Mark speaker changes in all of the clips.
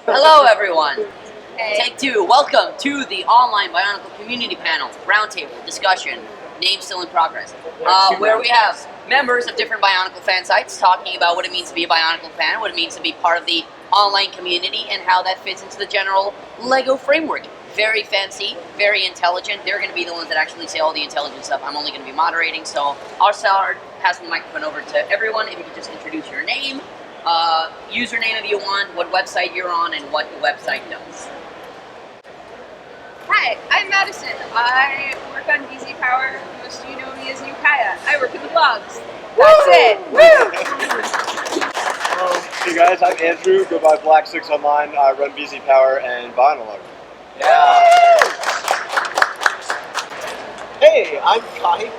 Speaker 1: Hello, everyone.
Speaker 2: Hey.
Speaker 1: Take two. Welcome to the online Bionicle community panel, roundtable discussion, name still in progress, where we have members of different Bionicle fan sites talking about what it means to be a Bionicle fan, what it means to be part of the online community, and how that fits into the general LEGO framework. Very fancy, very intelligent. They're going to be the ones that actually say all the intelligent stuff. I'm only going to be moderating, so I'll start passing the microphone over to everyone. If you could just introduce your name, username if you want, what website you're on, and what the website does.
Speaker 2: Hi, I'm Madison. I work on BZPower. Most of you know me as New Kaya. I work with the blogs. That's it. Woo!
Speaker 3: Hey guys, I'm Andrew. Go by Black6 Online. I run BZPower and Bionicle.
Speaker 4: Yeah. Hey, I'm Kai,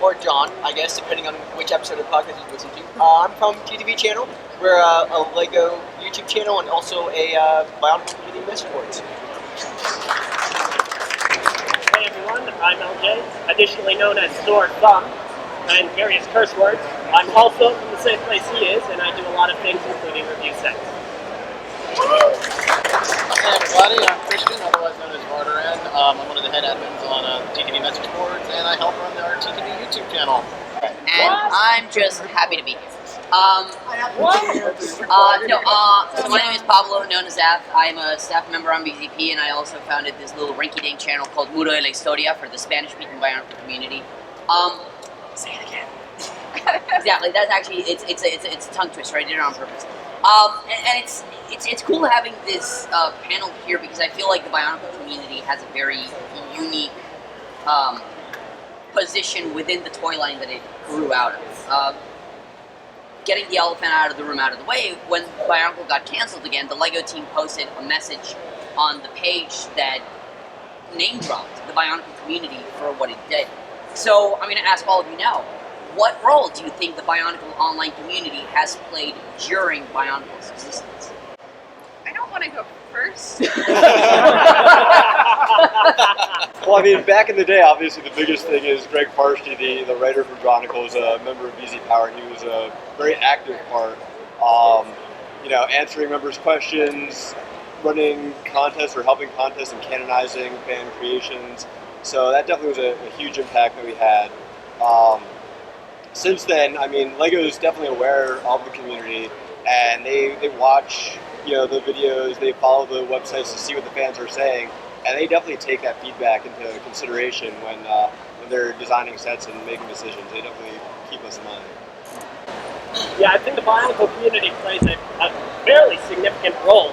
Speaker 4: or John, I guess, depending on which episode of the podcast you listen to. I'm from TTV Channel. We're a LEGO YouTube channel and also a Bionicle community message boards.
Speaker 5: Hey everyone, I'm LJ, additionally known as Sore Thumb, and various curse words. I'm also from the same place he is, and I do a lot of things, including review sets.
Speaker 6: Hey everybody, I'm Christian, otherwise known as Vardaran. I'm one of the head admins on TTV message boards, and I help run our TTV YouTube channel.
Speaker 1: And I'm just happy to be here. So my name is Pablo, known as Zaf. I'm a staff member on BZP, and I also founded this little rinky-dink channel called Muro de la Historia for the Spanish-speaking Bionicle community. Say it again. Exactly. That's actually it's a tongue twister. I did it on purpose. And it's cool having this panel here because I feel like the Bionicle community has a very unique position within the toy line that it grew out of. Getting the elephant out of the room, out of the way, when Bionicle got canceled again, the LEGO team posted a message on the page that name-dropped the Bionicle community for what it did. So I'm going to ask all of you now, what role do you think the Bionicle online community has played during Bionicle's existence?
Speaker 2: I don't want to go first.
Speaker 3: Well, I mean, back in the day, obviously the biggest thing is Greg Farsky, the writer for Bionicle, is a member of BZPower, and he was a very active part. Answering members' questions, running contests or helping contests and canonizing fan creations. So that definitely was a huge impact that we had. Since then, I mean, LEGO is definitely aware of the community, and they watch, the videos, they follow the websites to see what the fans are saying, and they definitely take that feedback into consideration when they're designing sets and making decisions. They definitely keep us in mind.
Speaker 5: Yeah, I think the Bionicle community plays a fairly significant role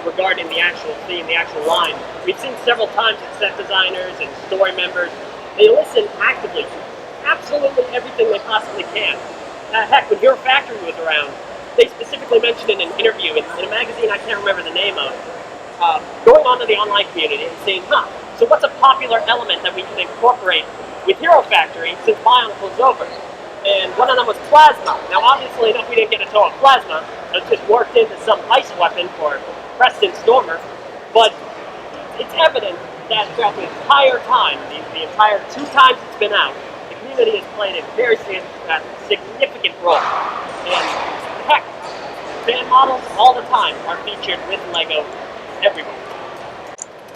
Speaker 5: regarding the actual theme, the actual line. We've seen several times that set designers and story members, they listen actively to absolutely everything they possibly can. Heck, when Hero Factory was around, they specifically mentioned in an interview in a magazine I can't remember the name of, going on to the online community and saying, so what's a popular element that we can incorporate with Hero Factory since Bionicle's over? And one of them was plasma. Now obviously enough we didn't get a total of plasma, it just worked into some ice weapon for Preston Stormer, but it's evident that throughout the entire time, the entire 2 times it's been out, the community has played a very significant role. And heck, fan models all the time are featured with LEGO everywhere.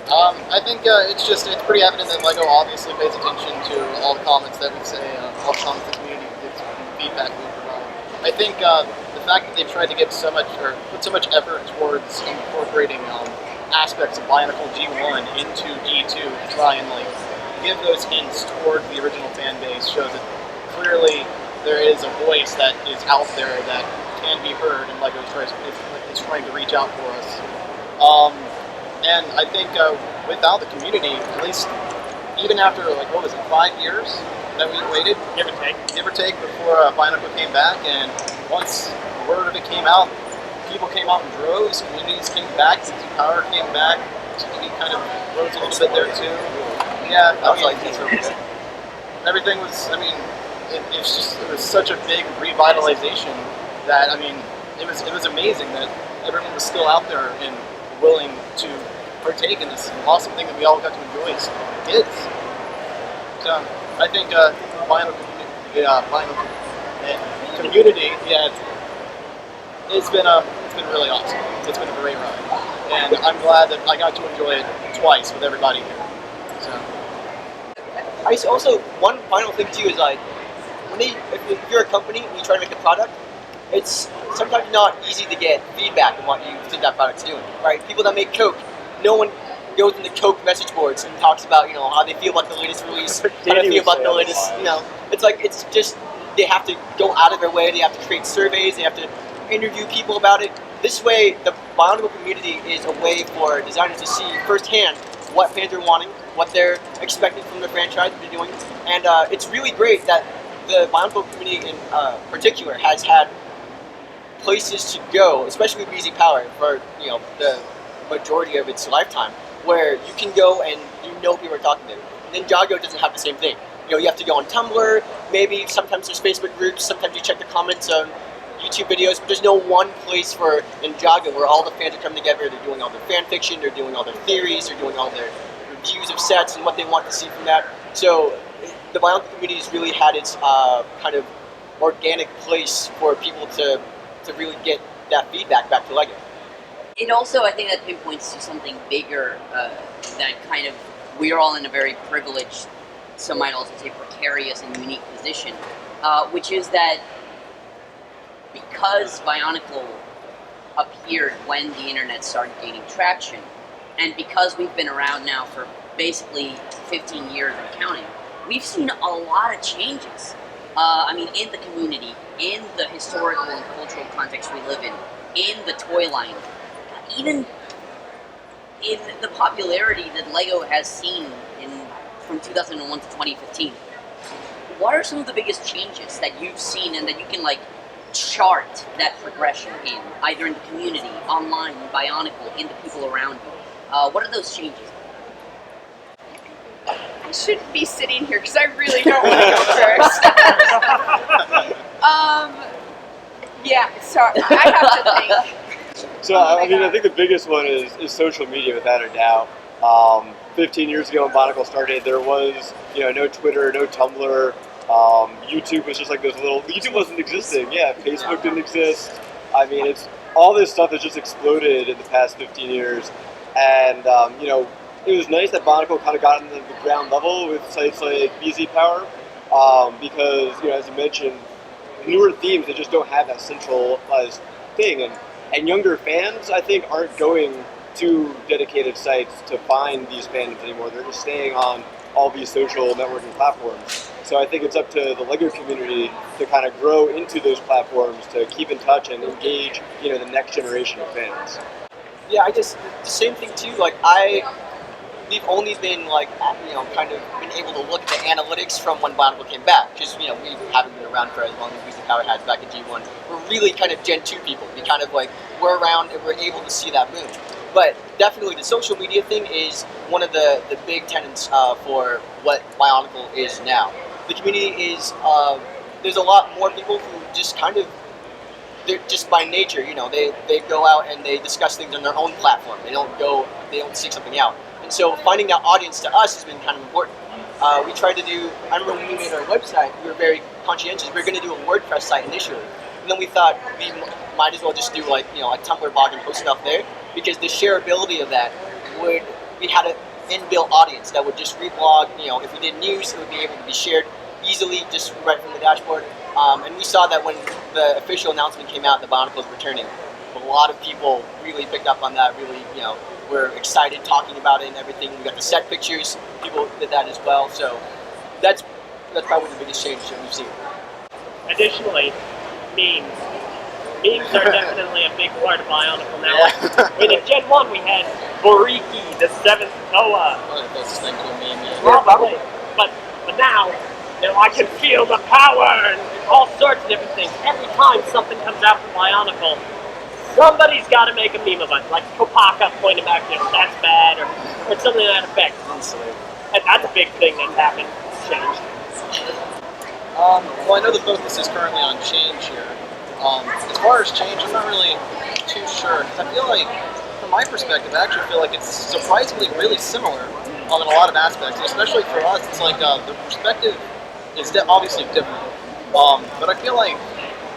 Speaker 6: I think it's pretty evident that LEGO obviously pays attention to all the comments that we say, all the comments the community gives, feedback we provide. I think the fact that they've tried to give so much, or put so much effort towards incorporating aspects of Bionicle G1 into G2 to try and give those hints towards the original fan base shows that clearly there is a voice that is out there that can be heard, and LEGO is trying to reach out for us. And I think without the community, at least even after 5 years that we waited, give or take, before Bionicle came back, and once word of it came out, people came out in droves, communities came back, BZPower came back, TV kind of rose a little bit there too. Yeah, that was everything was, it was such a big revitalization that, it was amazing that everyone was still out there and willing to partake in this awesome thing that we all got to enjoy as kids. So I think Bionicle community, it's been been really awesome. It's been a great ride, and I'm glad that I got to enjoy it twice with everybody here. So.
Speaker 4: Also, one final thing too is like, if you're a company and you try to make a product, it's sometimes not easy to get feedback on what you think that product's doing, right? People that make Coke, no one goes into Coke message boards and talks about, how they feel about the latest release, how they feel about the latest, it's like, it's just, they have to go out of their way, they have to create surveys, they have to interview people about it. This way, the Bionicle community is a way for designers to see firsthand what fans are wanting, what they're expecting from the franchise to be doing, and it's really great that the Bionicle community in particular has had places to go, especially with BZPower for the majority of its lifetime, where you can go and people are talking to. Ninjago doesn't have the same thing. You have to go on Tumblr, maybe sometimes there's Facebook groups, sometimes you check the comments on YouTube videos, but there's no one place for Ninjago where all the fans are coming together, they're doing all their fan fiction, they're doing all their theories, they're doing all their reviews of sets and what they want to see from that. So the Bionicle community has really had its kind of organic place for people to really get that feedback back to LEGO.
Speaker 1: It also, I think, that pinpoints to something bigger that kind of, we're all in a very privileged, some might also say precarious and unique position, which is that because Bionicle appeared when the internet started gaining traction, and because we've been around now for basically 15 years and counting, we've seen a lot of changes. In the community, in the historical and cultural context we live in the toy line, even in the popularity that LEGO has seen from 2001 to 2015. What are some of the biggest changes that you've seen and that you can chart that progression in, either in the community, online, in Bionicle, in the people around you? What are those changes?
Speaker 2: I shouldn't be sitting here because I really don't want to go first. Yeah, so I have to think.
Speaker 3: So, I think the biggest one is social media, without a doubt. 15 years ago when Bionicle started, there was, no Twitter, no Tumblr. YouTube was just like those little, YouTube wasn't existing. Yeah, Facebook didn't exist. It's all this stuff has just exploded in the past 15 years. And, it was nice that Bionicle kind of got into the ground level with sites like BZPower, because, as you mentioned, newer themes, they just don't have that centralized thing. And younger fans, I think, aren't going to dedicated sites to find these fandoms anymore. They're just staying on all these social networking platforms. So I think it's up to the LEGO community to kind of grow into those platforms, to keep in touch and engage, the next generation of fans.
Speaker 4: Yeah, the same thing too, we've only been kind of been able to look at the analytics from when Bionicle came back, because we haven't been around for as long as BZPower has back in G1. We're really kind of Gen 2 people. We kind of we're around and we're able to see that boom. But definitely the social media thing is one of the big tenets for what Bionicle is now. The community is, there's a lot more people who just kind of, they're just by nature, they go out and they discuss things on their own platform. They don't seek something out. And so finding that audience to us has been kind of important. We tried to do, I remember when we made our website, we were very conscientious. We were going to do a WordPress site initially. And then we thought we might as well just do a Tumblr blog and post stuff there, because the shareability of that we had an inbuilt audience that would just reblog, if we did news, it would be able to be shared easily just right from the dashboard. And we saw that when the official announcement came out that Bionicle was returning, a lot of people really picked up on that, really, were excited talking about it and everything. We got the set pictures, people did that as well. So that's probably the biggest change that we've seen.
Speaker 5: Additionally, memes. Memes are definitely a big part of Bionicle now. In Gen 1 we had Boriki, the 7th Toa.
Speaker 6: The closest thing to a meme yet.
Speaker 5: Probably. But now, I can feel the power and all sorts of different things. Every time something comes out from Bionicle, somebody's got to make a meme of it. Like Kopaka pointing back, that's bad, or something to that effect. And that's a big thing that's happened, changed.
Speaker 6: Well, I know the focus is currently on change here. As far as change, I'm not really too sure, because I feel like, from my perspective, I actually feel like it's surprisingly really similar in a lot of aspects. Especially for us, it's like the perspective is obviously different. But I feel like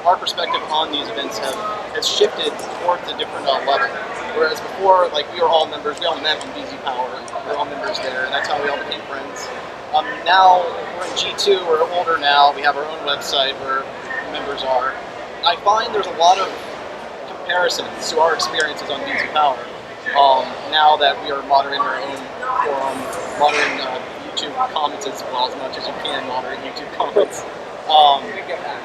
Speaker 6: our perspective on these events have has shifted towards a different level. Whereas before, like we were all members, we all met in BZPower, we were all members there, and that's how we all became friends. Now we're in G2, we're older now, we have our own website where members are. I find there's a lot of comparisons to our experiences on BZPower. Now that we are monitoring our own forum, monitoring YouTube comments as well, as much as you can moderate YouTube comments.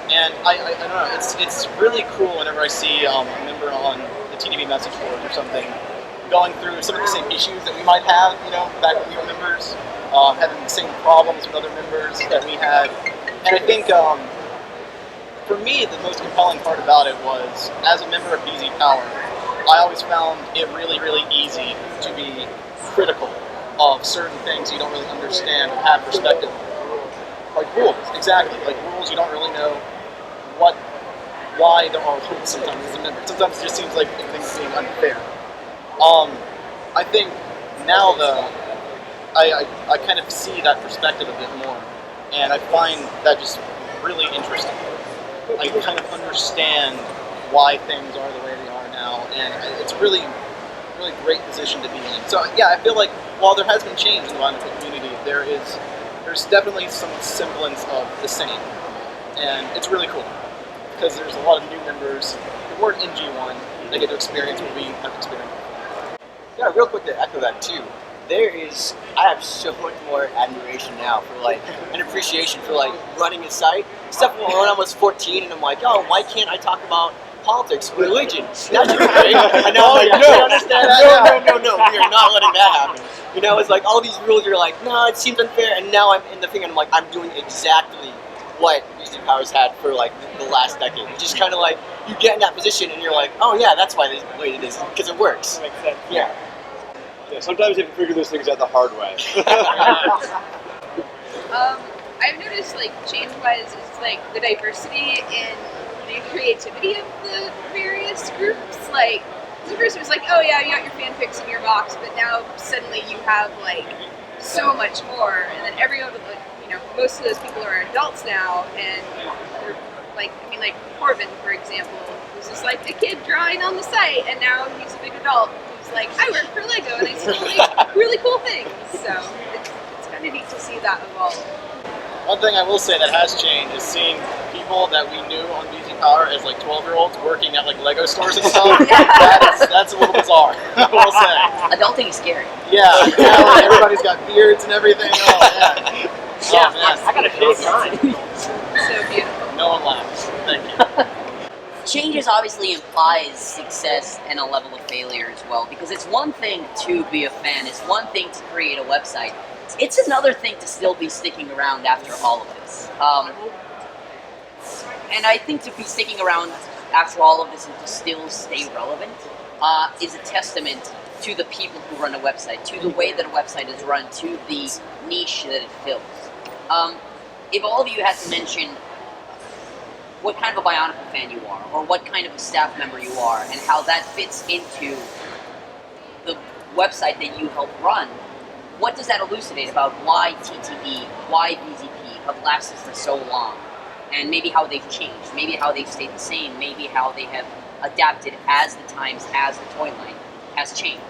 Speaker 6: And I don't know, it's really cool whenever I see a member on the TDV message board or something going through some of the same issues that we might have, back when we were members, having the same problems with other members that we had. And I think for me, the most compelling part about it was, as a member of BZPower, I always found it really, really easy to be critical of certain things you don't really understand or have perspective. Like rules, exactly. Like rules, you don't really know why there are rules sometimes as a member. Sometimes it just seems like everything's being unfair. I think now though, I kind of see that perspective a bit more, and I find that just really interesting. I kind of understand why things are the way they are now, and it's really, really great position to be in. So yeah, I feel like while there has been change in the Bionicle community, there's definitely some semblance of the same, and it's really cool because there's a lot of new members who weren't in G1 that get to experience what we have experienced.
Speaker 4: Yeah, real quick to echo that too. I have so much more admiration now for an appreciation for running a site. Stuff when I was 14 and I'm like, oh, why can't I talk about politics, religion? That should be great. And now I'm like, no, understand that? No, we are not letting that happen. It's like all these rules, you're like, no, it seems unfair. And now I'm in the thing and I'm like, I'm doing exactly what BZPower's had for the last decade. It's just kind of like, you get in that position and you're like, oh yeah, that's why this is the way it is, because it works.
Speaker 5: Makes sense.
Speaker 4: Yeah.
Speaker 3: Yeah, sometimes you have to figure those things out the hard way.
Speaker 2: I've noticed change-wise is the diversity in the creativity of the various groups. The first was oh yeah, you got your fanfics in your box, but now suddenly you have so much more, and then everyone most of those people are adults now, and they're Corbin, for example, was just a kid drawing on the site, and now he's a big adult. I work for Lego and I still make really cool things. So it's kind of neat to see that evolve.
Speaker 6: One thing I will say that has changed is seeing people that we knew on BZPower as 12-year-olds working at Lego stores and stuff. That's a little bizarre, I will say.
Speaker 1: Adulting is scary.
Speaker 6: Yeah, everybody's got beards and everything. Oh man.
Speaker 5: Yeah,
Speaker 6: oh, man.
Speaker 5: I gotta shave mine.
Speaker 2: So beautiful.
Speaker 6: No one laughs. Thank you.
Speaker 1: Changes obviously implies success and a level of failure as well, because it's one thing to be a fan, it's one thing to create a website, it's another thing to still be sticking around after all of this. And I think to be sticking around after all of this and to still stay relevant is a testament to the people who run a website, to the way that a website is run, to the niche that it fills. If all of you had to mention what kind of a Bionicle fan you are, or what kind of a staff member you are, and how that fits into the website that you help run, what does that elucidate about why TTV, why BZP have lasted for so long, and maybe how they've changed, maybe how they've stayed the same, maybe how they have adapted as the times, as the toy line has changed?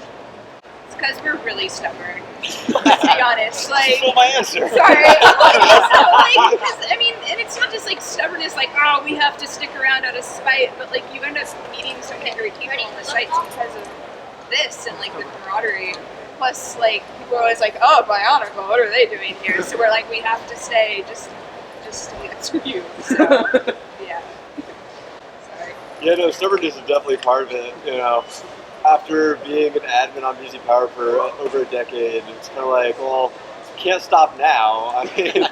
Speaker 2: It's because we're really stubborn, to be honest.
Speaker 3: Stole my answer.
Speaker 2: Sorry. Because, and it's not just stubbornness, oh, we have to stick around out of spite, but you end up meeting so many great people on the sites because of this and the camaraderie. Plus, people are always oh, Bionicle, what are they doing here? So we're we have to stay just to be next with you. So, yeah. Sorry.
Speaker 3: Yeah, no, stubbornness is definitely part of it, After being an admin on BZPower for over a decade, it's kind of well, can't stop now. And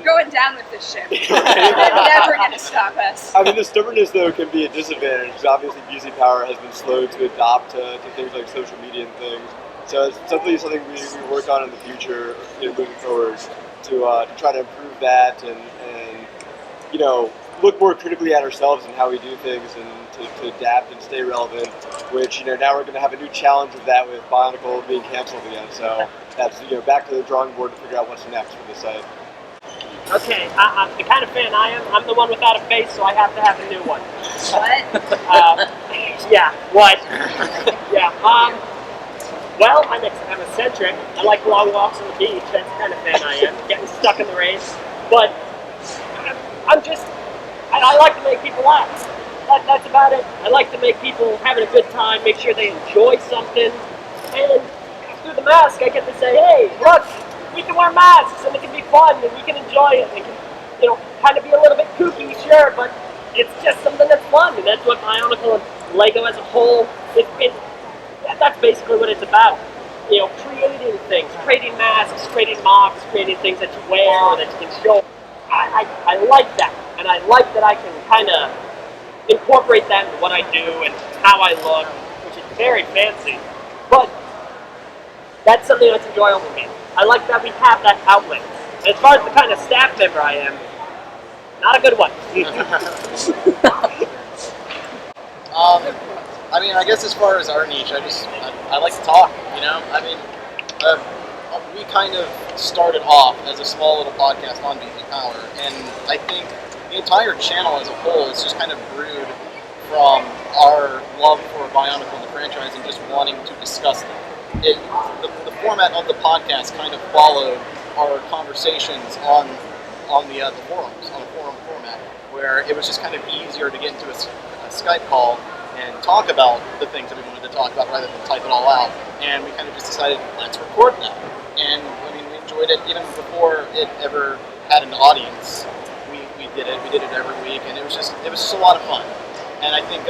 Speaker 2: Going down with this ship. They're never going to stop us.
Speaker 3: the stubbornness, though, can be a disadvantage. Obviously, BZPower has been slow to adopt to things like social media and things. So it's definitely something we work on in the future, moving forward, to try to improve that and look more critically at ourselves and how we do things, and to adapt and stay relevant, which, now we're going to have a new challenge of that with Bionicle being canceled again. So that's, back to the drawing board to figure out what's next for the site.
Speaker 5: Okay, I'm the kind of fan I am. I'm the one without a face, so I have to have a new one.
Speaker 2: What?
Speaker 5: Yeah, what? Yeah, well, I'm eccentric. I like long walks on the beach. That's the kind of fan I am. Getting stuck in the rain. But I like to make people laugh. That's about it. I like to make people having a good time, make sure they enjoy something. And through the mask, I get to say, hey, look, we can wear masks and it can be fun and we can enjoy it. It can, kind of be a little bit kooky, sure, but it's just something that's fun. And that's what Bionicle and Lego as a whole, that's basically what it's about. Creating things, creating masks, creating mocks, creating things that you wear or that you can show. I like that, and I like that I can kind of incorporate that into what I do and how I look, which is very fancy. But that's something that's enjoyable to me. I like that we have that outlet. And as far as the kind of staff member I am, not a good one.
Speaker 6: I mean, I guess as far as our niche, I like to talk, I mean, we kind of started off as a small little podcast on BZPower, and I think the entire channel as a whole is just kind of brewed from our love for Bionicle and the franchise and just wanting to discuss them. The format of the podcast kind of followed our conversations on the forums, on a forum format, where it was just kind of easier to get into a Skype call and talk about the things that we wanted to talk about rather than type it all out. And we kind of just decided, let's record that. And I mean, we enjoyed it even before it ever had an audience. We did it. We did it every week, and it was just a lot of fun. And I think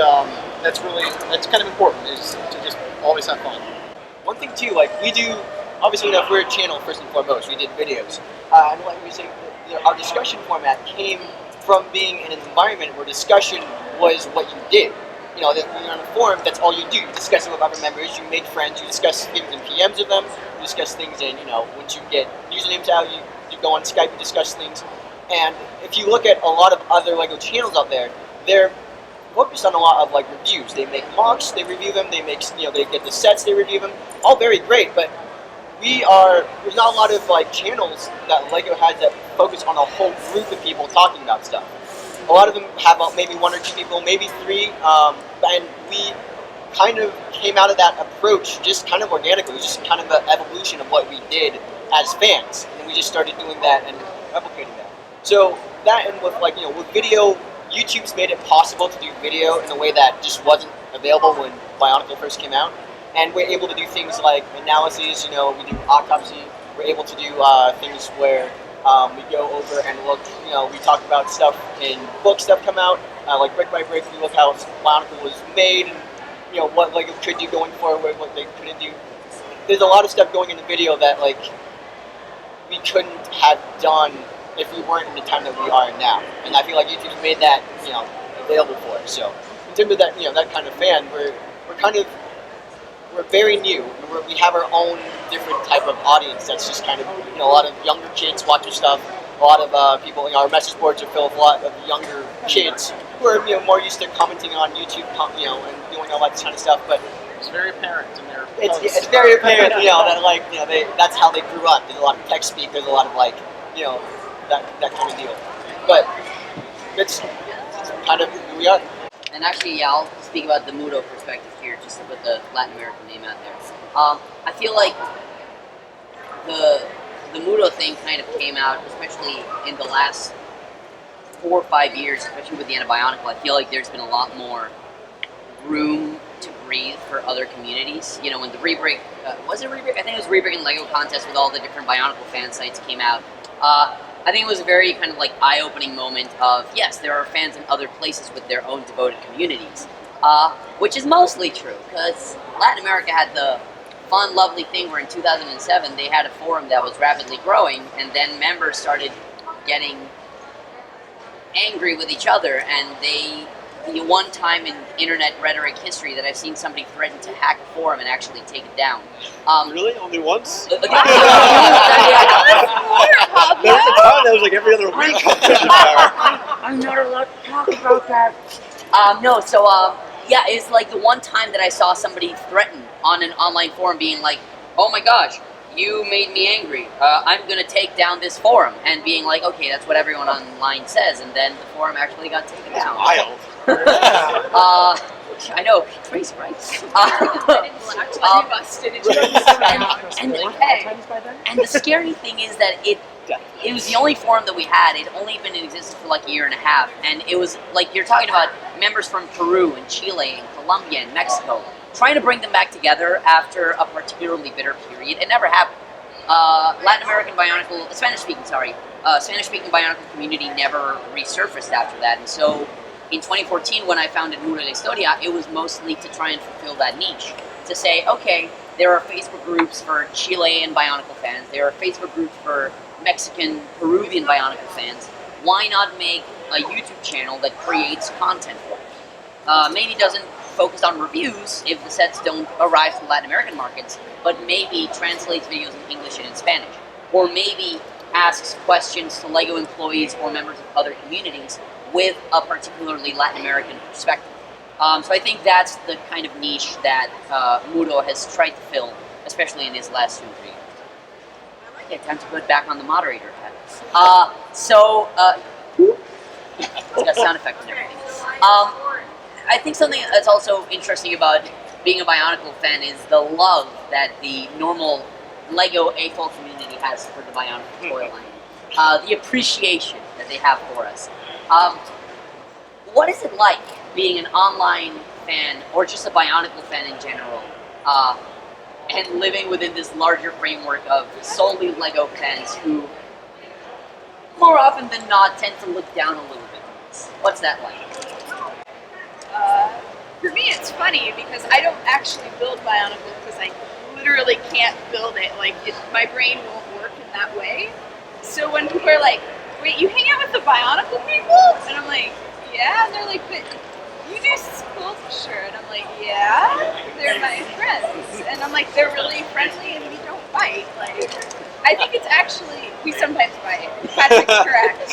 Speaker 6: that's kind of important, is to just always have fun.
Speaker 4: One thing too, like we do, obviously, we're a channel first and foremost. We did videos, and like we say, our discussion format came from being in an environment where discussion was what you did. You're on a forum, that's all you do. You discuss it with other members, you make friends, you discuss things in PMs with them, you discuss things in, once you get usernames out, you go on Skype, you discuss things. And if you look at a lot of other LEGO channels out there, they're focused on a lot of reviews. They make mocks, they review them, they get the sets, they review them. All very great, but there's not a lot of channels that LEGO has that focus on a whole group of people talking about stuff. A lot of them have maybe one or two people, maybe three, and we kind of came out of that approach just kind of organically. It was just kind of an evolution of what we did as fans, and we just started doing that and replicating that. So that, and with video, YouTube's made it possible to do video in a way that just wasn't available when Bionicle first came out, and we're able to do things like analyses. We do autopsy. We're able to do things where we go over and look, we talk about stuff in books that come out, like brick by brick. We look how Bionicle was made, and what LEGO could do going forward, what they couldn't do. There's a lot of stuff going in the video that we couldn't have done if we weren't in the time that we are now. And I feel like YouTube's made that available for us. So in terms of that that kind of fan, we're very new. We have our own different type of audience that's just kind of, a lot of younger kids watch our stuff. A lot of people, our message boards are filled with a lot of younger kids who are, more used to commenting on YouTube, and doing all that kind of stuff. But
Speaker 6: It's very apparent in their
Speaker 4: it's very apparent, that that's how they grew up. There's a lot of tech speak. There's a lot of that kind of deal. But it's kind of who we are.
Speaker 1: And actually, yeah, I'll speak about the Mudo perspective here, just to put the Latin American name out there. I feel like the Mudo thing kind of came out, especially in the last 4 or 5 years, especially with the end of Bionicle. I feel like there's been a lot more room to breathe for other communities. When the Rebrick, was it Rebrick? I think it was Rebrick and Lego contest with all the different Bionicle fan sites came out. I think it was a very kind of eye-opening moment of, yes, there are fans in other places with their own devoted communities, which is mostly true, because Latin America had the fun, lovely thing where in 2007 they had a forum that was rapidly growing, and then members started getting angry with each other, and the one time in internet rhetoric history that I've seen somebody threaten to hack a forum and actually take it down.
Speaker 3: Really? Only once?
Speaker 1: Yeah.
Speaker 3: There was a time that was every other week.
Speaker 1: I'm not allowed to talk about that. Yeah, it's the one time that I saw somebody threaten on an online forum being like, oh my gosh, you made me angry. I'm gonna take down this forum, and being like, okay, that's what everyone online says, and then the forum actually got taken down.
Speaker 3: Wild.
Speaker 1: I know, crazy, right?
Speaker 2: Busted and
Speaker 1: And the scary thing is that it was the only forum that we had. It only been in existence for like a year and a half, and it was like you're talking about members from Peru and Chile and Colombia and Mexico, trying to bring them back together after a particularly bitter period. It never happened. Latin American Bionicle, Spanish-speaking Bionicle community never resurfaced after that, and so in 2014, when I founded Muro de la Historia, it was mostly to try and fulfill that niche. To say, okay, there are Facebook groups for Chilean Bionicle fans, there are Facebook groups for Mexican, Peruvian Bionicle fans. Why not make a YouTube channel that creates content for it? Maybe doesn't focus on reviews if the sets don't arrive to Latin American markets, but maybe translates videos in English and in Spanish. Or maybe asks questions to LEGO employees or members of other communities with a particularly Latin American perspective. So I think that's the kind of niche that Muro has tried to fill, especially in his last 2 or 3 years. Okay, time to put back on the moderator hat. It's got sound effects and everything. I think something that's also interesting about being a Bionicle fan is the love that the normal LEGO AFOL community has for the Bionicle toy line. The appreciation that they have for us. What is it like being an online fan, or just a Bionicle fan in general, and living within this larger framework of solely LEGO fans who, more often than not, tend to look down a little bit on us? What's that like?
Speaker 2: For me, it's funny because I don't actually build Bionicle because I literally can't build it. Like, my brain won't work in that way. So when people are like, wait, you hang out with the Bionicle people? And I'm like, yeah. And they're like, but you do sculpture. And I'm like, yeah, they're my friends. And I'm like, they're really friendly and we don't fight. Like, I think it's actually, we sometimes fight. Patrick's correct.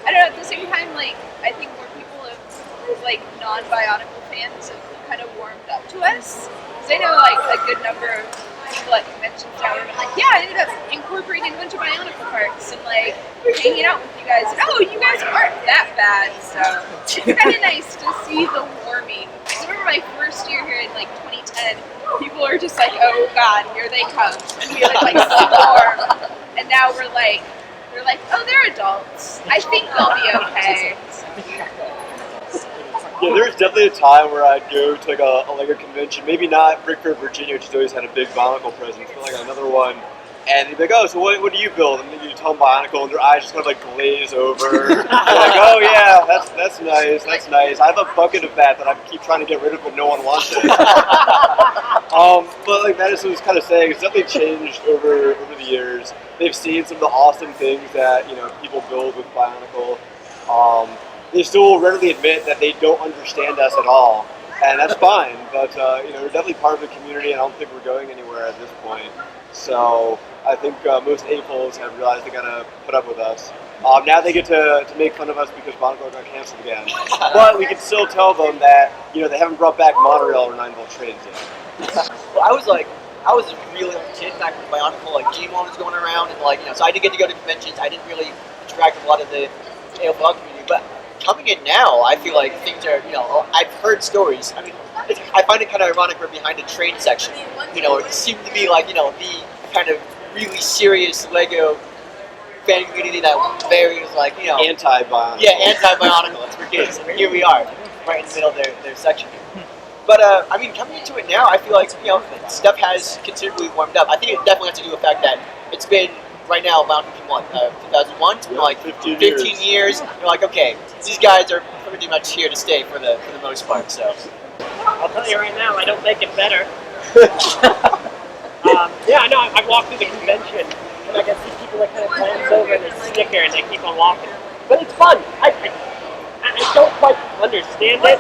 Speaker 2: I don't know, at the same time, like, I think more people have, like, non-Bionicle fans have kind of warmed up to us. Because I know, like, a good number of people at conventions now have been like, yeah, I ended up incorporating a bunch of Bionicle parts and, like, hanging out with you guys. And, oh, you guys aren't that bad. So it's kind of nice to see the warming. I remember my first year here in, like, 2010, people were just like, oh, God, here they come. And we would, like, storm. And now we're like, oh, they're adults. I think they'll be okay.
Speaker 3: Yeah, there was definitely a time where I'd go to like a LEGO convention, maybe not BrickFair, Virginia, which has always had a big Bionicle presence, but like another one, and they'd be like, oh, so what do you build? And then you tell them Bionicle, and their eyes just kind of like glaze over. They're like, oh yeah, that's nice, that's nice. I have a bucket of that I keep trying to get rid of, but no one wants it. But like Madison was kind of saying, it's definitely changed over the years. They've seen some of the awesome things that people build with Bionicle. They still readily admit that they don't understand us at all, and that's fine. But we're definitely part of the community, and I don't think we're going anywhere at this point. So I think most AFOLs have realized they gotta put up with us. Now they get to make fun of us because Bionicle got canceled again. But we can still tell them that they haven't brought back monorail or 9-volt trains yet.
Speaker 4: Well, I was a really young kid back when Bionicle, like G1 was going around, and so I did get to go to conventions. I didn't really interact with a lot of the AFL community, but coming in now, I feel like things are, I've heard stories. I mean, I find it kind of ironic we're behind a train section. It seemed to be like, the kind of really serious LEGO fan community that very was like,
Speaker 3: anti-Bionicle.
Speaker 4: Yeah, anti-Bionicle. That's for kids. And here we are, right in the middle of their section. But, coming into it now, I feel like, stuff has considerably warmed up. I think it definitely has to do with the fact that it's been, right now, about 2001? It's been like 15 years. You're like, okay, these guys are pretty much here to stay for the most part, so.
Speaker 5: I'll tell you right now, I don't make it better. I know, I walked through the convention, and I can see people that kind of glance over and they sticker and they keep on walking. But it's fun. I don't quite understand it.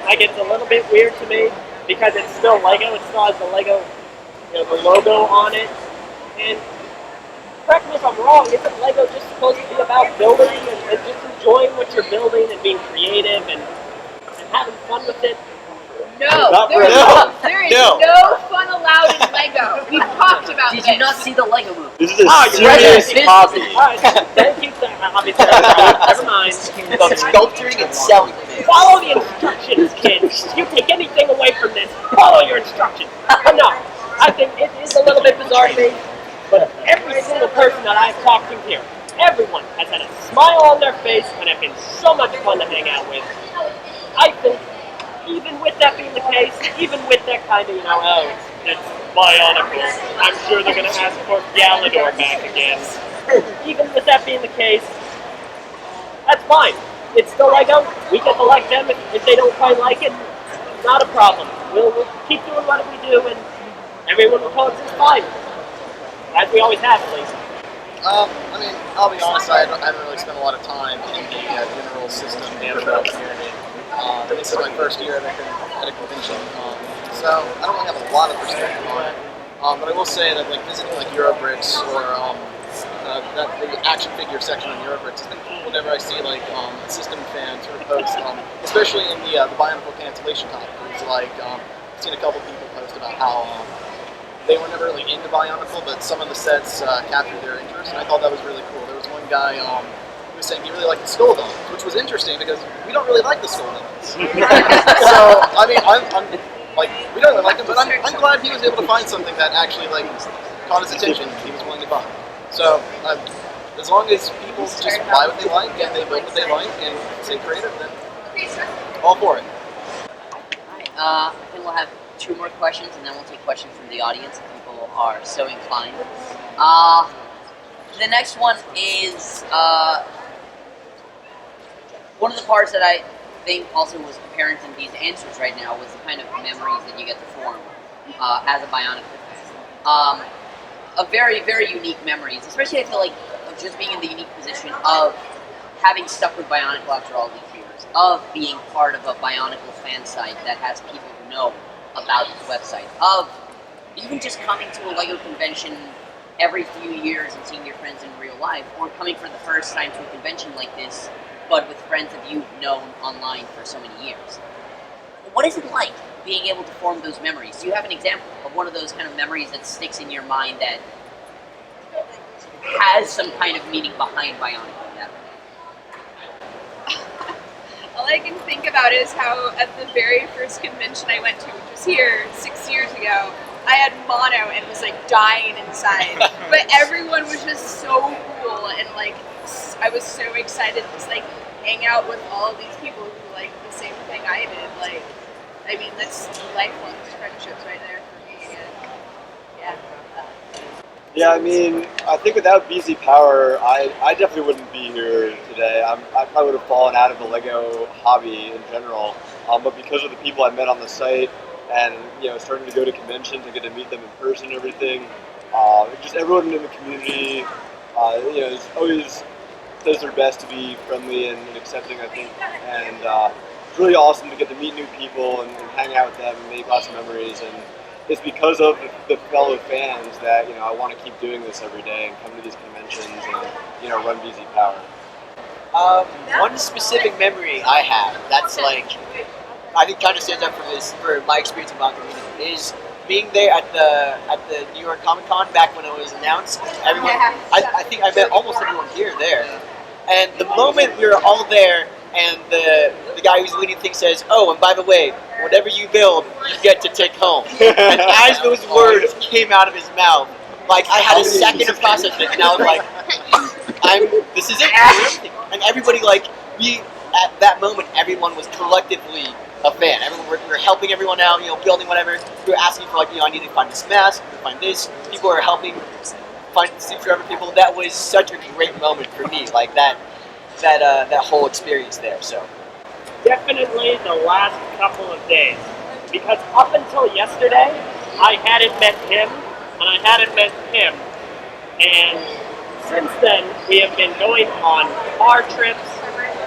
Speaker 5: Like, it's a little bit weird to me because it's still LEGO. It still has the LEGO, the logo on it. And correct me if I'm wrong, isn't LEGO just supposed to be about building and just enjoying what you're building and being creative and having fun with it?
Speaker 2: No,
Speaker 3: Not
Speaker 2: there is
Speaker 4: no,
Speaker 2: there is
Speaker 4: no.
Speaker 2: no fun allowed in Lego. We've talked about
Speaker 1: Did
Speaker 2: this.
Speaker 1: you not see the Lego movie?
Speaker 3: This is a
Speaker 5: Ah, you're right.
Speaker 3: serious hobby.
Speaker 5: Alright, thank you, obviously. Never mind.
Speaker 4: Of sculpturing and selling things.
Speaker 5: Follow the instructions, kids. You take anything away from this, follow your instructions. But no, I think it is a little bit bizarre to me, but every single person that I've talked to here, everyone has had a smile on their face and have been so much fun to hang out with. I think, even with that being the case, even with that kind of, oh, it's Bionicle, I'm sure they're going to ask for Galador back again. Even with that being the case, that's fine. It's still Lego. We get to like them. If they don't quite like it, not a problem. We'll keep doing what we do, and everyone will coexist fine. As we always have, at least.
Speaker 6: I mean, I'll be honest, I haven't really spent a lot of time in the general system management community. This is my first year at a convention, so I don't really have a lot of perspective on it. But I will say that like visiting like Eurobricks or the action figure section on Eurobricks has been cool whenever I see like system fans sort of post, especially in the Bionicle cancellation topic. It's like I've seen a couple people post about how they were never really into Bionicle, but some of the sets captured their interest, and I thought that was really cool. There was one guy who was saying he really liked the Skull Donuts, which was interesting because we don't really like the Skull Donuts. So I mean, I'm like we don't really like them, but I'm glad he was able to find something that actually like caught his attention. He was willing to buy. So as long as people just buy what they like and they build what they like and stay creative, then all for it.
Speaker 1: I think we'll have 2 more questions, and then we'll take questions from the audience if people are so inclined. The next one is one of the parts that I think also was apparent in these answers right now was the kind of memories that you get to form as a Bionicle. A very, very unique memories, especially I feel like of just being in the unique position of having stuck with Bionicle after all these years, of being part of a Bionicle fan site that has people who know about the website, of even just coming to a LEGO convention every few years and seeing your friends in real life, or coming for the first time to a convention like this, but with friends that you've known online for so many years. What is it like being able to form those memories? Do you have an example of one of those kind of memories that sticks in your mind that has some kind of meaning behind Bionicle in that way?
Speaker 2: All I can think about is how at the very first convention I went to, which was here 6 years ago, I had mono and was like dying inside. But everyone was just so cool, and like I was so excited to just like hang out with all of these people who like the same thing I did. Like, I mean, that's lifelong friendships right there for me. And yeah.
Speaker 3: Yeah, I mean, I think without BZPower, I definitely wouldn't be here today. I probably would have fallen out of the LEGO hobby in general. But because of the people I met on the site, and starting to go to conventions and get to meet them in person and everything, just everyone in the community, is always does their best to be friendly and accepting, I think. And it's really awesome to get to meet new people and hang out with them and make lots of memories. And it's because of the fellow fans that I want to keep doing this every day and come to these conventions and run BZPower.
Speaker 4: One specific memory I have that's like I think kind of stands out for my experience in Bionicle community is being there at the New York Comic Con back when it was announced. Everyone, I think I met almost everyone here there. And the moment we were all there, and the guy who's leading the thing says, "Oh, and by the way, whatever you build, you get to take home." And as those words came out of his mouth, like I had a second to process it, and I was like, "This is it." And everybody, at that moment, everyone was collectively a fan. We were helping everyone out, building whatever. We were asking for I need to find this mask, I need to find this. People were helping find Steve Trevor people. That was such a great moment for me, like that whole experience there. So
Speaker 5: Definitely the last couple of days, because up until yesterday, I hadn't met him, and I hadn't met him, and since then we have been going on car trips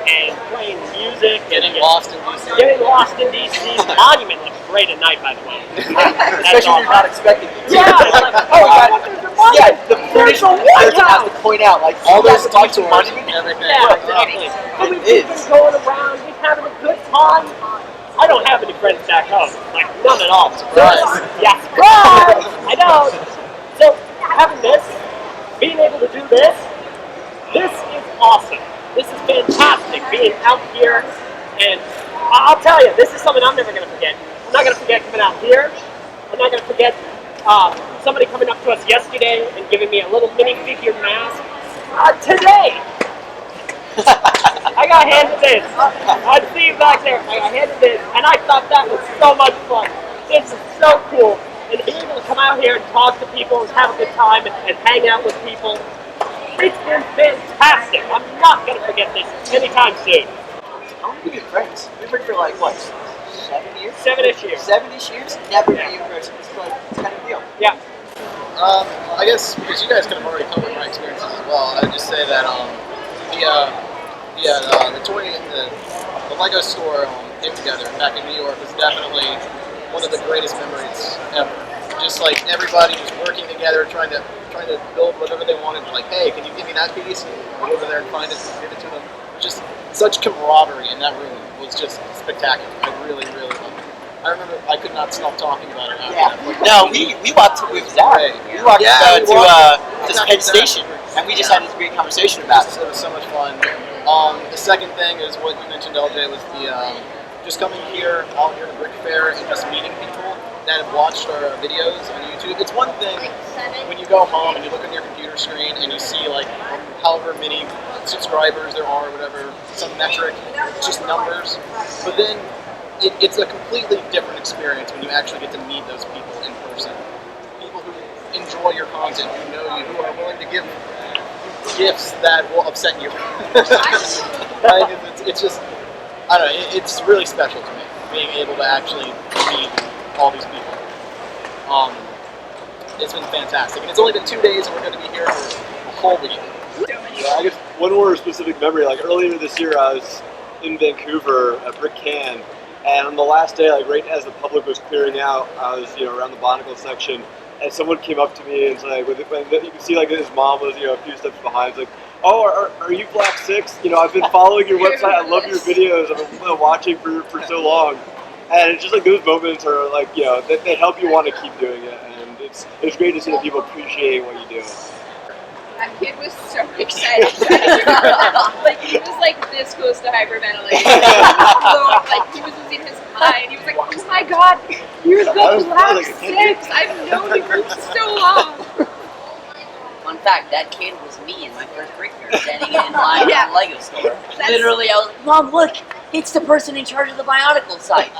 Speaker 5: and playing music,
Speaker 6: Getting lost in DC.
Speaker 5: Getting lost in DC. The monument looks great at night, by the way.
Speaker 4: especially if you're not expecting it.
Speaker 5: Yeah, it's like, oh my God, there's a monument.
Speaker 4: Yeah, the British person has to point out
Speaker 6: All those
Speaker 4: talk to
Speaker 6: detours
Speaker 4: monument.
Speaker 6: and everything.
Speaker 5: Yeah, exactly. So we've
Speaker 4: It
Speaker 5: been
Speaker 4: is.
Speaker 5: going around, we're having a good time. I don't have any friends back home. Like, none at all.
Speaker 6: Surprise.
Speaker 5: Yeah, surprise! I know. So, having this, being able to do this is awesome. This is fantastic, being out here, and I'll tell you, this is something I'm never going to forget. I'm not going to forget coming out here. I'm not going to forget somebody coming up to us yesterday and giving me a little minifigure mask. Today, I got handed this. I see you back there. I got handed this, and I thought that was so much fun. This is so cool. And being able to come out here and talk to people and have a good time and hang out with people, it's been fantastic. I'm not going to forget this anytime soon.
Speaker 4: How many good friends? We've been for like, what, 7 years?
Speaker 5: 7-ish years.
Speaker 4: 7-ish years? Never met you in person. It's like, it's kind of deal.
Speaker 5: Yeah.
Speaker 6: I guess because you guys kind of already covered my experiences as well, I would just say that the Lego store Get Together back in New York was definitely one of the greatest memories ever. Just like everybody was working together, trying to build whatever they wanted. Like, hey, can you give me that piece? And go over there and find it and give it to them. Just such camaraderie in that room was just spectacular. I really, really loved it. I remember I could not stop talking about it.
Speaker 4: Yeah. No, we walked with Zach. We walked to Penn Station, and we just had this great conversation about it.
Speaker 6: It was so much fun. The second thing is what you mentioned, LJ, was the just coming here, out here to BrickFair, and just meeting people that have watched our videos on YouTube. It's one thing when you go home and you look on your computer screen and you see like however many subscribers there are, or whatever, some metric, just numbers. But then it's a completely different experience when you actually get to meet those people in person. People who enjoy your content, who know you, who are willing to give gifts that will upset you. Like, it's just, I don't know, it's really special to me, being able to actually meet all these people. It's been fantastic. And it's only been 2 days and we're going to be here for a whole week.
Speaker 3: Yeah, I guess one more specific memory, like earlier this year I was in Vancouver at BrickCan, and on the last day, like right as the public was clearing out, I was around the Bionicle section, and someone came up to me and was like, you can see like his mom was a few steps behind. It's like, oh, are you Black 6? I've been following your website. I love your videos. I've been watching for so long, and it's just like those moments are like they help you want to keep doing it, and it's great to see that people appreciate what you do.
Speaker 2: That kid was so excited. Like, he was like this close to hyperventilating. Like, he was losing his mind. He was like, oh my god, you're the Black 6. I've known you for so long.
Speaker 1: Fun fact, that kid was me in my first BrickFair, standing in line at the Lego store. Literally, I was like, Mom, look, it's the person in charge of the Bionicle site.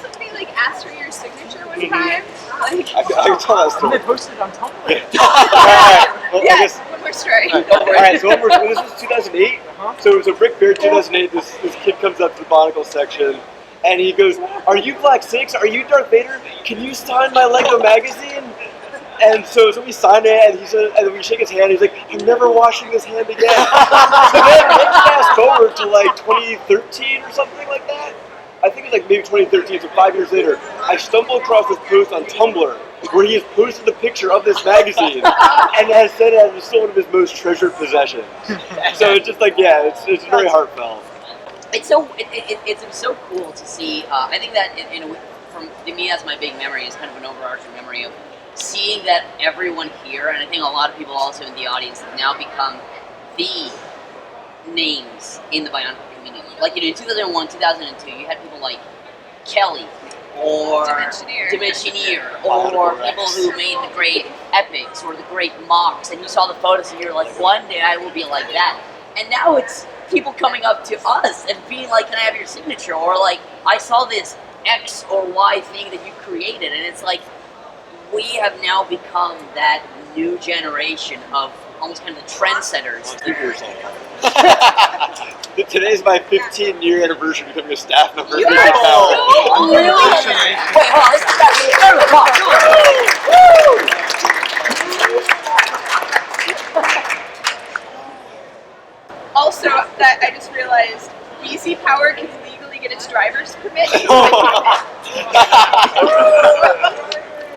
Speaker 2: Somebody like asked for your signature one time. Like,
Speaker 3: I can tell that story.
Speaker 5: They posted it on Tumblr.
Speaker 3: Well, I
Speaker 2: yes,
Speaker 3: guess,
Speaker 2: one more story.
Speaker 3: Alright, so this was 2008. So BrickFair 2008, this kid comes up to the Bionicle section, and he goes, are you Black 6? Are you Darth Vader? Can you sign my Lego magazine? And so we signed it, and he said, and we shake his hand. He's like, I'm never washing this hand again. So then let's fast forward to like 2013 or something like that. I think it was like maybe 2013, so 5 years later. I stumbled across this post on Tumblr where he has posted a picture of this magazine and has said it was still one of his most treasured possessions. So it's just like, yeah, it's very heartfelt.
Speaker 1: It's so cool to see. I think that from me, that's my big memory. Is kind of an overarching memory of seeing that everyone here, and I think a lot of people also in the audience, have now become the names in the Bionicle community. Like in 2001, 2002, you had people like Kelly or Dimensioneer or people who made the great epics or the great mocks, and you saw the photos and you're like, one day I will be like that. And now it's people coming up to us and being like, can I have your signature? Or like, I saw this X or Y thing that you created, and it's like, we have now become that new generation of almost kind of the trendsetters.
Speaker 3: Today's my 15-year anniversary becoming a staff member.
Speaker 1: You are so really? Wait, hold on, let's get that.
Speaker 2: Also, that I just realized, BZPower can legally get its driver's permit.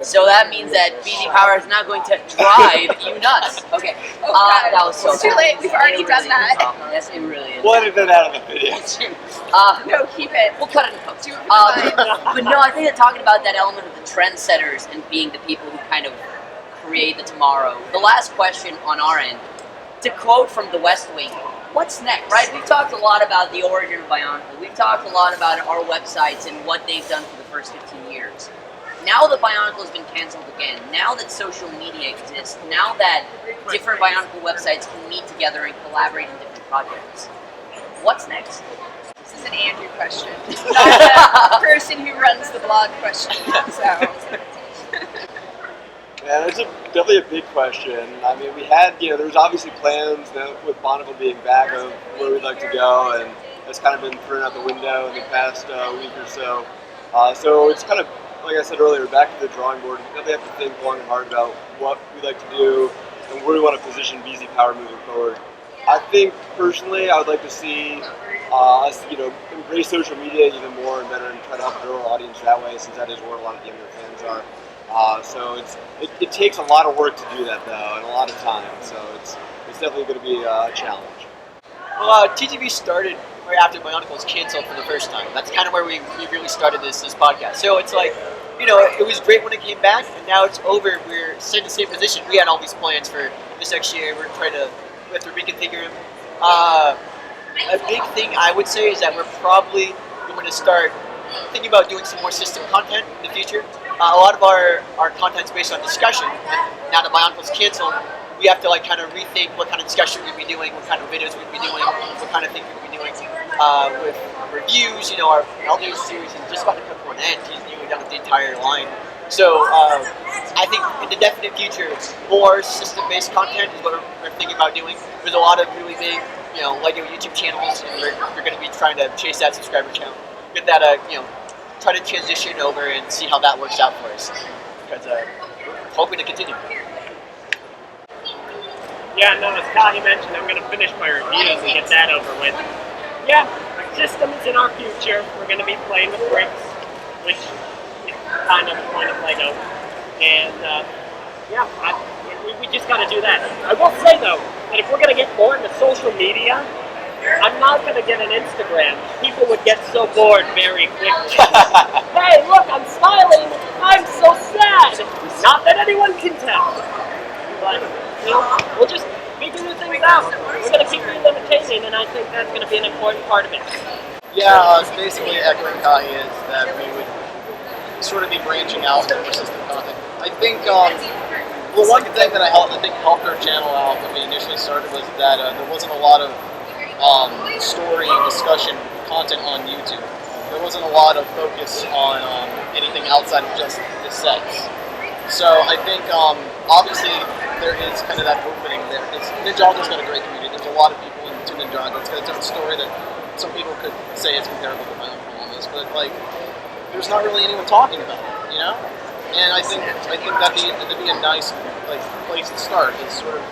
Speaker 1: So that means that BZPower is now going to drive you nuts. Okay.
Speaker 2: Oh, God.
Speaker 1: That was so
Speaker 2: It's too
Speaker 1: bad.
Speaker 2: late. We've already
Speaker 1: It
Speaker 2: done
Speaker 1: really
Speaker 2: that.
Speaker 1: is. Yes, it really is.
Speaker 3: What is it out of the video?
Speaker 2: No, keep it.
Speaker 1: We'll cut it in post.
Speaker 2: Do it for the vine.
Speaker 1: But no, I think that talking about that element of the trendsetters and being the people who kind of create the tomorrow. The last question on our end, to quote from The West Wing, what's next, right? We've talked a lot about the origin of Bionicle. We've talked a lot about our websites and what they've done for the first 15 years. Now that Bionicle has been canceled again, now that social media exists, now that different Bionicle websites can meet together and collaborate in different projects, what's next?
Speaker 2: This is an Andrew question, not a person who runs the blog question. So.
Speaker 3: Yeah, it's definitely a big question. I mean, we had, there was obviously plans with Bionicle being back of where we'd like to go, and it's kind of been thrown out the window in the past week or so. So it's kind of, like I said earlier, back to the drawing board. We definitely have to think long and hard about what we'd like to do and where we want to position BZPower moving forward. I think personally, I would like to see us, embrace social media even more and better, and try to help grow our audience that way, since that is where a lot of the younger fans are. So it takes a lot of work to do that though, and a lot of time. So it's definitely going to be a challenge.
Speaker 4: Well, TTV started right after Bionicle was canceled for the first time. That's kind of where we really started this podcast. So it's like, it was great when it came back, and now it's over. We're in the same position. We had all these plans for this next year. We have to reconfigure them. A big thing I would say is that we're probably going to start thinking about doing some more system content in the future. A lot of our content's based on discussion. Now that Bionicle's canceled, we have to kind of rethink what kind of discussion we'd be doing, what kind of videos we'd be doing, what kind of things we'd be doing with reviews. Our Elder series is just about to come to an end. He's nearly done with the entire line. So I think in the definite future, more system-based content is what we're thinking about doing. There's a lot of really big, Lego YouTube channels, and we're going to be trying to chase that subscriber count, get that, try to transition over and see how that works out for us. Because we're hoping to continue.
Speaker 5: Yeah, no, as Kahi mentioned, I'm going to finish my reviews and get that over with. Yeah, systems in our future. We're going to be playing with bricks, which is kind of the point of Lego. And we just got to do that. I will say, though, that if we're going to get more into social media, I'm not going to get an Instagram. People would get so bored very quickly. Hey, look, I'm smiling. I'm so sad. Not that anyone can tell. But, we'll just figure new things out. We're going to keep re-limitating, and I think that's going to be an important part of it.
Speaker 6: Yeah, basically echoing Kai is that we would sort of be branching out into more system content. I think, one thing that I think helped our channel out when we initially started was that there wasn't a lot of story discussion content on YouTube. There wasn't a lot of focus on anything outside of just the sets. So I think obviously there is kind of that opening there. Ninjago's got a great community. There's a lot of people into Ninjago. It's got its own story that some people could say is comparable to my own almost, but there's not really anyone talking about it, And I think that'd be a nice place to start, is sort of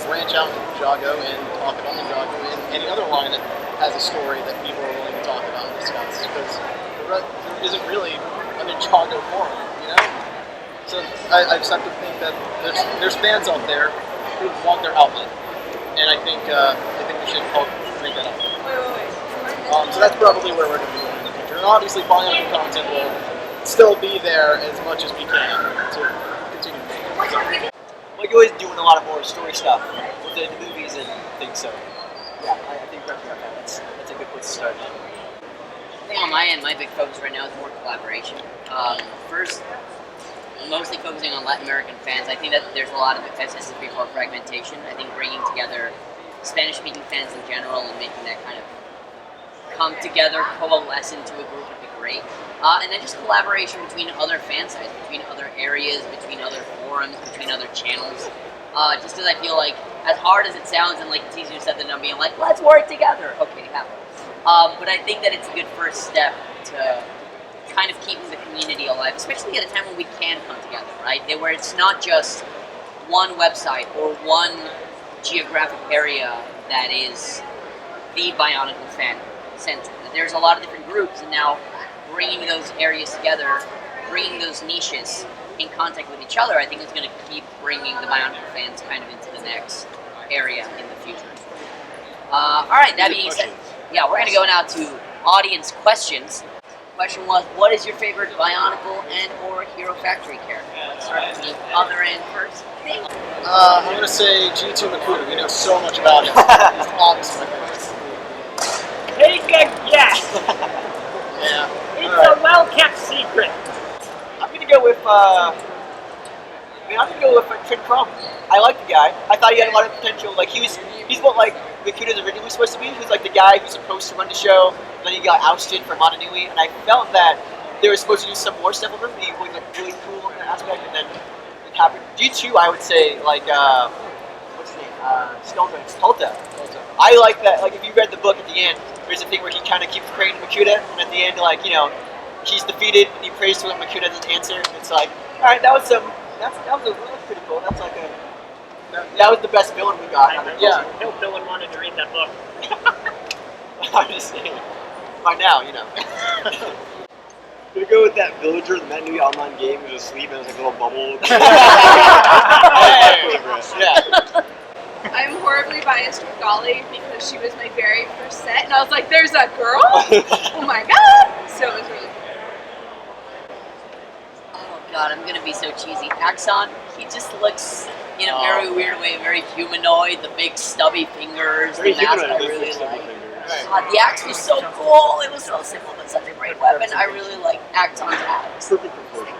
Speaker 6: branch out into Ninjago and talk about Ninjago and any other line that has a story that people are willing to talk about and discuss, because there isn't really a Ninjago forum, So I just have to think that there's fans out there who want their outlet, and I think we should help make that happen. So that's probably where we're going to be going in the future. And obviously, Bionicle content will still be there as much as we can to continue to make it.
Speaker 4: Lego is doing a lot of more story stuff with the movies and things. So yeah, I think that's a good place to start.
Speaker 1: I think on my end, my big focus right now is more collaboration. First, mostly focusing on Latin American fans. I think that there's a lot of, as I said before, fragmentation. I think bringing together Spanish-speaking fans in general and making that kind of come together, coalesce into a group would be great. And then just collaboration between other fan sites, between other areas, between other forums, between other channels. Just because I feel like, as hard as it sounds, and it's easier said than done, being like, let's work together. Okay, happen. But I think that it's a good first step to kind of keeping the community alive, especially at a time when we can come together, right? Where it's not just one website or one geographic area that is the Bionicle fan center. There's a lot of different groups, and now bringing those areas together, bringing those niches, in contact with each other, I think it's going to keep bringing the Bionicle fans kind of into the next area in the future. All right, that being said, yeah, we're going to go now to audience questions. Question was, what is your favorite Bionicle and or Hero Factory character? Let's start from the other end first.
Speaker 6: I'm going to say G2 Makuta. We know so much about him. He's obviously my favorite.
Speaker 5: Take a guess.
Speaker 6: Yeah.
Speaker 5: It's a well-kept secret.
Speaker 4: I'm gonna go with. I'm gonna go with Trent Crump. I like the guy. I thought he had a lot of potential. Like he's what like Makuta's originally supposed to be. He was like the guy who's supposed to run the show. Then he got ousted from Montanui, and I felt that they were supposed to do some more stuff with him. He was like really cool in that aspect, and then it happened. G2, I would say like what's his name? Tulta. I like that. Like if you read the book at the end, there's a thing where he kind of keeps praying to Makuta, and at the end, like he's defeated, and he prays to him. Makuta doesn't answer. It's like, all right, that was pretty cool. That's like that was the best villain we got.
Speaker 5: Yeah, I hope no one wanted to read that book.
Speaker 4: I'm just saying. By now,
Speaker 3: Gonna go with that villager, the Montanui online game who's asleep and has like a little bubble.
Speaker 4: Yeah.
Speaker 2: I'm horribly biased with Golly because she was my very first set, and I was like, "There's a girl! Oh my god!" So it was really cool.
Speaker 1: Oh god, I'm gonna be so cheesy. Axon, he just looks in a very weird way, very humanoid. The big stubby fingers, the mask I really like. The axe was so cool. It was so simple, but such a great weapon. I really like Axon's axe.
Speaker 3: Perfect proportion.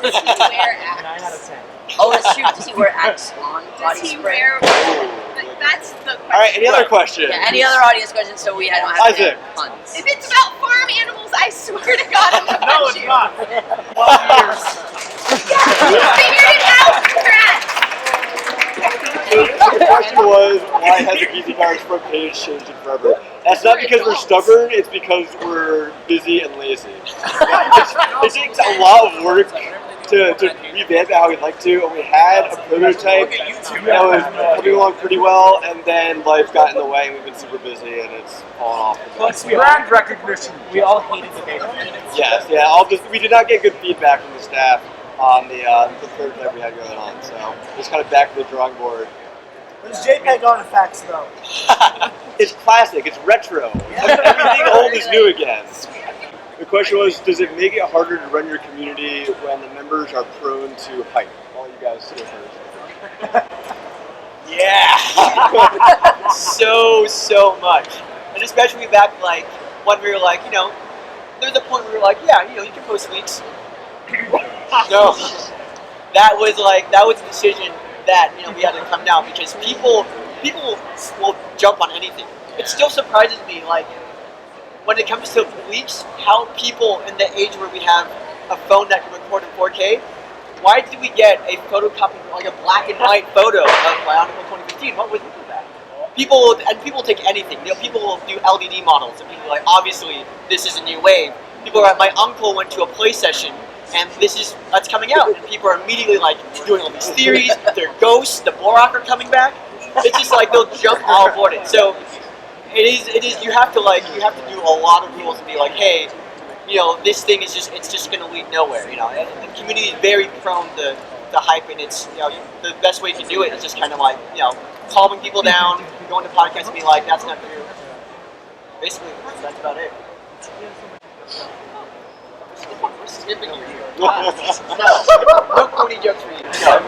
Speaker 2: Does he wear axe?
Speaker 7: 9 out of 10.
Speaker 1: Oh, that's true. Does he wear axe on
Speaker 2: Does
Speaker 1: body
Speaker 2: he
Speaker 1: spray?
Speaker 2: wear? That's the question.
Speaker 3: All right, any other questions?
Speaker 1: Yeah, any other audience questions so we don't have to
Speaker 3: Isaac.
Speaker 1: have puns?
Speaker 2: If it's about farm animals, I swear to God, I'm gonna
Speaker 7: No,
Speaker 2: punch
Speaker 7: it's
Speaker 2: you.
Speaker 7: not. 12 years.
Speaker 2: You figured it out, congrats.
Speaker 3: The question was, why has the BZPower's front page changed in forever? That's not because we're stubborn, it's because we're busy and lazy. It takes a lot of work to revamp it how we'd like to, and we had a prototype that was coming along pretty well, and then life got in the way, and we've been super busy, and it's fallen off.
Speaker 7: Plus, brand recognition. We all hated the beta.
Speaker 3: Yes, we did not get good feedback from the staff on the prototype we had going on, so it's kind of back to the drawing board.
Speaker 7: There's JPEG artifacts, though.
Speaker 3: It's classic, it's retro. Everything old is new again. The question was, does it make it harder to run your community when the members are prone to hype? All you guys go first.
Speaker 4: Yeah. so much, and especially back like when we were like, there's a point where we were like, yeah, you can post leaks. No, that was a decision that we had to come down because people will jump on anything. It still surprises me, like when it comes to leaks, how people in the age where we have a phone that can record in 4K, why did we get a photocopy, like a black and white photo of Bionicle 2015? What was that? People take anything. People will do LDD models, and people are like, obviously, this is a new wave. People are like, my uncle went to a play session, and that's coming out, and people are immediately like doing all these theories. They're ghosts. The Borak are coming back. It's just like they'll jump all aboard it. So it is. You have to do a lot of rules and be like, hey, this thing is just going to lead nowhere. And the community is very prone to hype, and it's the best way you can do it is just kind of like calming people down, going to podcasts and be like, that's not true. Basically, that's about it. We're skipping you here. No Cody jokes for you.
Speaker 6: Kind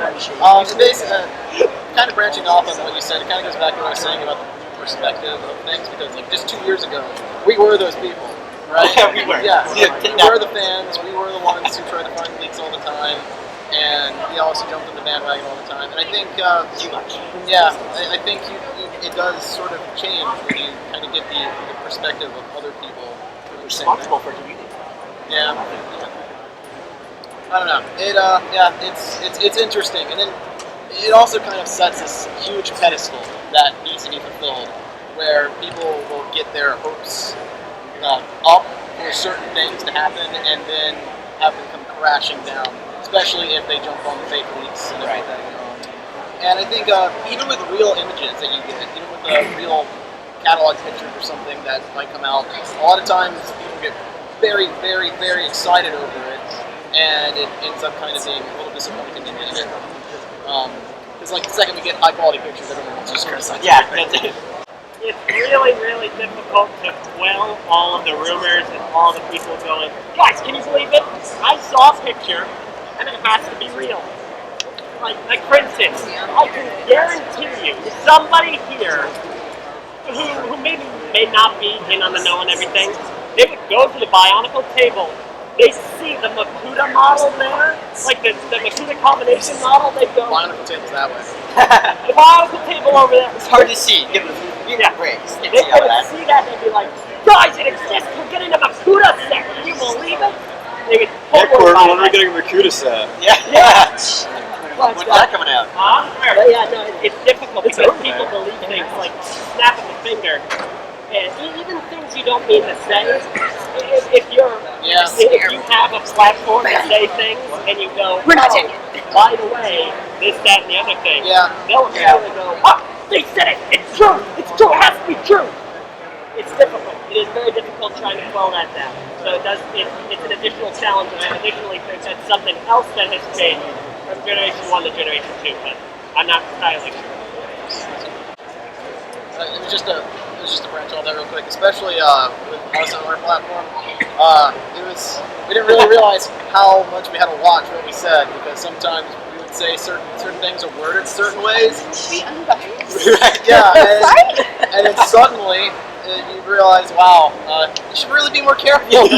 Speaker 6: of branching off on what you said, it kind of goes back to what I was saying about the perspective of things, because like just 2 years ago, we were those people, right?
Speaker 4: Yeah, we were.
Speaker 6: Yeah, we were the fans, we were the ones who tried to find leaks all the time, and we also jumped on the bandwagon all the time. And I think,
Speaker 4: Too much.
Speaker 6: yeah, I think it does sort of change when you kind of get the perspective of other people who are saying
Speaker 4: Responsible for community.
Speaker 6: yeah. I don't know. It's interesting, and then it also kind of sets this huge pedestal that needs to be fulfilled, where people will get their hopes up for certain things to happen, and then have them come crashing down, especially if they jump on the fake leaks and everything. And I think even with real images that you get, even with a real catalog picture or something that might come out, a lot of times people get very, very, very excited over it. and it ends up kind of being a little disappointing in the end. Because like the second we get high quality pictures, everyone wants to just criticize.
Speaker 4: Yeah, that's it.
Speaker 5: It's really, really difficult to quell all of the rumors and all the people going, guys, can you believe it? I saw a picture, and it has to be real. Like for instance, I can guarantee you, somebody here who maybe may not be in on the know and everything, they would go to the Bionicle table, they see the Makuta model there, like the Makuta combination model, they go,
Speaker 6: Bionicle table's that way.
Speaker 5: the Bionicle table over there.
Speaker 4: It's hard to see. Give it breaks.
Speaker 5: They would see that, they'd be like, guys, it exists, we're getting a Makuta set, can you believe it? They would
Speaker 3: Headquarters, when are we getting a Makuta set?
Speaker 4: Yeah. When's that coming out?
Speaker 5: But yeah, no, it's difficult because people believe things like snap of a finger, and even things you don't mean to say. If you have a platform to say things and you go,
Speaker 1: We're not taking
Speaker 5: by the way, this, that, and the other thing, they'll immediately go, oh, they said it, it's true, it has to be true. It's difficult. It is very difficult trying to quell that down. So it's an additional challenge, and I additionally think that's something else that has changed from Generation 1 to Generation 2, but I'm not entirely sure.
Speaker 6: It was just to branch on that real quick, especially with us on our platform. We didn't really realize how much we had to watch what we said, because sometimes we would say certain things are worded certain ways.
Speaker 2: Be unbiased.
Speaker 6: Right? Yeah, and then suddenly you realize, wow, you should really be more careful.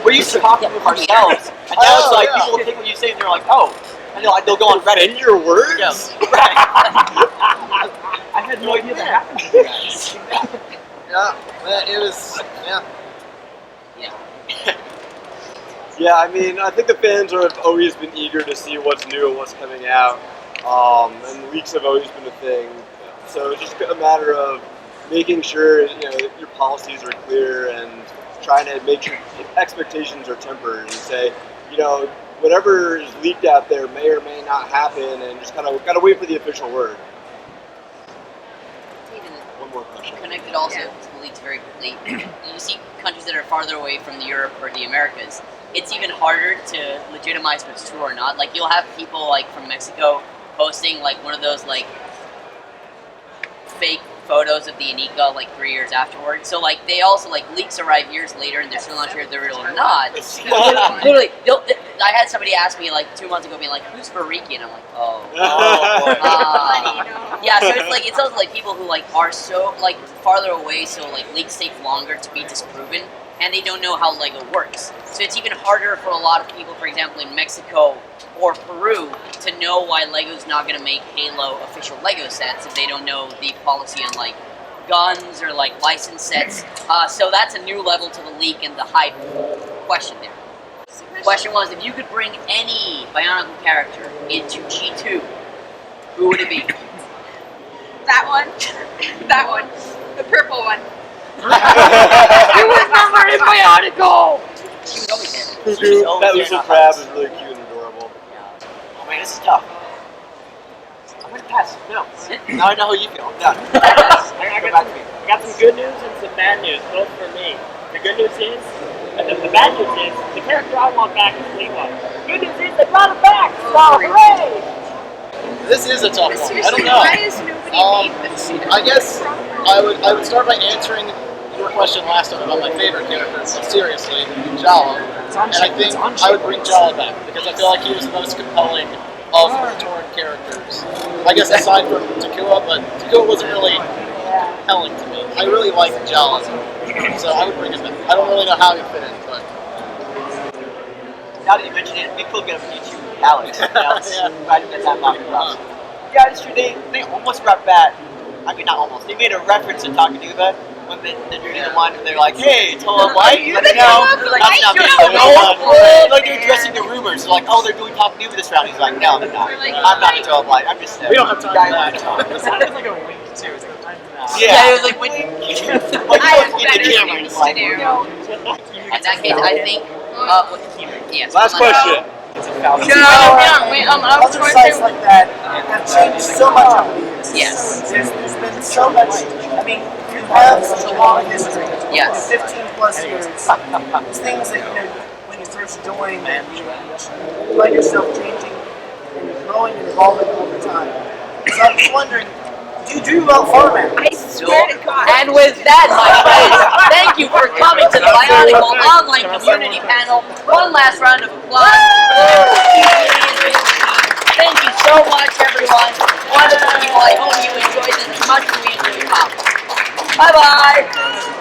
Speaker 4: We used to talk with ourselves, and now it's like people will take what you say and they're like, oh, and they'll go on Reddit.
Speaker 3: In your words?
Speaker 4: Yeah. Right.
Speaker 7: I had no idea that happened to you guys.
Speaker 6: Yeah, it was,
Speaker 3: Yeah, I mean, I think the fans have always been eager to see what's new and what's coming out, and leaks have always been a thing. So it's just a matter of making sure your policies are clear and trying to make sure expectations are tempered and say, whatever is leaked out there may or may not happen, and just gotta wait for the official word. One more question.
Speaker 1: Connected also to the leaks very quickly. You see countries that are farther away from Europe or the Americas, it's even harder to legitimize if it's true or not. Like, you'll have people like from Mexico posting like one of those like fake photos of the Bionicle like 3 years afterwards. So like they also like leaks arrive years later and they're still not sure if they're real or not. Literally, I had somebody ask me like 2 months ago, being like, "Who's Fariki?" And I'm like, yeah. So it's also like people who like are so like farther away, so like leaks take longer to be disproven, and they don't know how Lego works. So it's even harder for a lot of people, for example, in Mexico or Peru, to know why Lego's not going to make Halo official Lego sets if they don't know the policy on like guns or like license sets. So that's a new level to the leak and the hype question there. Question was, if you could bring any Bionicle character into G2, who would it be?
Speaker 2: That one. That one. The purple one.
Speaker 1: You was never in Bionicle! She was always there.
Speaker 3: That little crab is really cute and adorable.
Speaker 4: Oh man, this is tough. I'm gonna pass. No. Now I know how you feel. I'm done.
Speaker 5: I got some good news and some bad news, both for me. The good news is, the bad news is, the character I want back is Levo. Good news is, they brought him back! So, hooray!
Speaker 6: This is a tough one. I don't know.
Speaker 2: Why is nobody made this?
Speaker 6: I guess I would start by answering your question last time about my favorite character, seriously, Jala. And I think I would bring Jala back, because I feel like he was the most compelling of the Torn characters. I guess aside from Takua, but Takua wasn't really compelling to me. I really liked Jala, so I would bring him back. I don't really know how he fit in, but...
Speaker 4: Now that you mention it, we could get a YouTube Alex. Try to get that back across. Yeah, it's true. They almost brought back. I mean, not almost. They made a reference to Takanuva when they're doing the one, and they're like, "Hey, tell them why." But no, that's not me. Like they're addressing the rumors. Like, "Oh, they're doing Takanuva this round." He's like, "No, they're not. I'm not a Tell Blight. I'm just."
Speaker 6: We don't have time for that.
Speaker 7: It sounded like a wink too.
Speaker 4: Yeah,
Speaker 1: it was like,
Speaker 2: I have better things to do.
Speaker 1: in that case, I think, yes.
Speaker 3: Last question.
Speaker 7: Other sites like that have changed so much over the years.
Speaker 1: Yes.
Speaker 7: There's been so much. I mean, you have such a long history.
Speaker 1: Yes.
Speaker 7: 15 plus years. There's things that when it starts doing that you find yourself changing and growing and evolving over time. So I'm just wondering, do you dream about format?
Speaker 2: I swear to God.
Speaker 1: And with that, my friends, thank you for coming to the Bionicle Online Community Panel. One last round of applause. Thank you so much, everyone. Wonderful people. I hope you enjoyed this as much as we enjoyed talking. Bye-bye.